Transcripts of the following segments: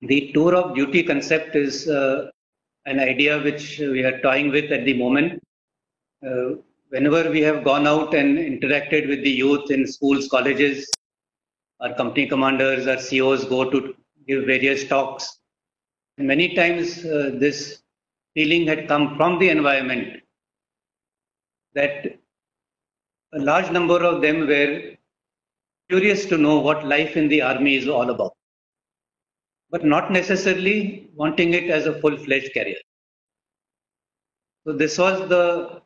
The tour of duty concept is an idea which we are toying with at the moment. Whenever we have gone out and interacted with the youth in schools, colleges, our company commanders, our CEOs go to give various talks. And many times this feeling had come from the environment that a large number of them were curious to know what life in the army is all about, but not necessarily wanting it as a full-fledged career. So this was the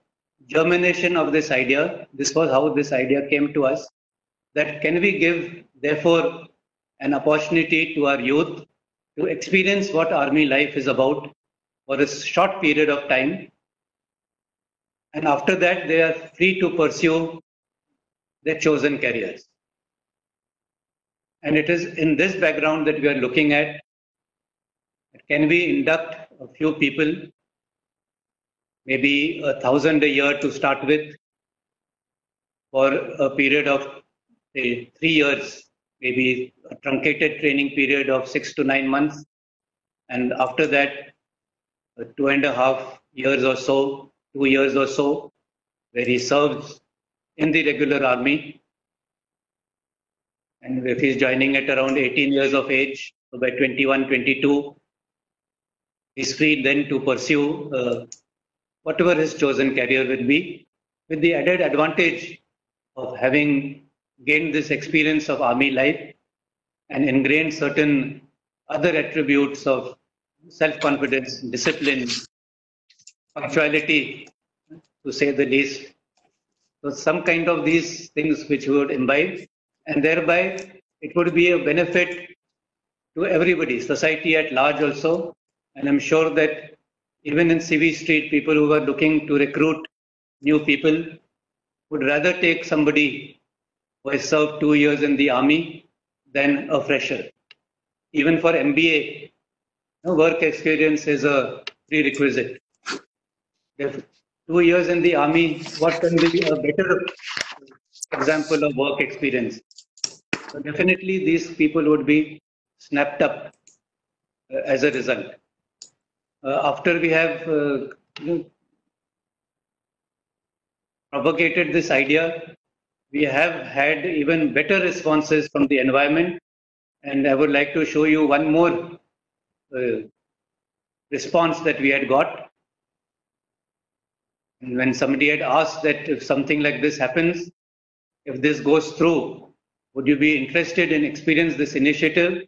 germination of this idea. This was how this idea came to us, that can we give, therefore, an opportunity to our youth to experience what army life is about for a short period of time. And after that, they are free to pursue their chosen careers. And it is in this background that we are looking at, can we induct a few people, maybe 1,000 a year to start with, for a period of say 3 years, maybe a truncated training period of 6 to 9 months. And after that, 2.5 years or so, 2 years or so, where he serves in the regular army. And if he's joining at around 18 years of age, so by 21, 22, he's free then to pursue whatever his chosen career will be, with the added advantage of having gained this experience of army life and ingrained certain other attributes of self-confidence, discipline, punctuality, to say the least. So some kind of these things which would imbibe, and thereby it would be a benefit to everybody, society at large also. And I'm sure that even in CV Street, people who are looking to recruit new people would rather take somebody who has served 2 years in the army than a fresher. Even for MBA, work experience is a prerequisite. If 2 years in the army, what can be a better example of work experience? So definitely these people would be snapped up as a result. After we have propagated this idea, we have had even better responses from the environment. And I would like to show you one more response that we had got. And when somebody had asked that if something like this happens, if this goes through, would you be interested in experience this initiative?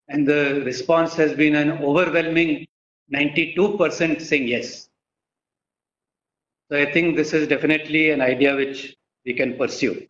And the response has been an overwhelming 92% saying yes. So I think this is definitely an idea which we can pursue.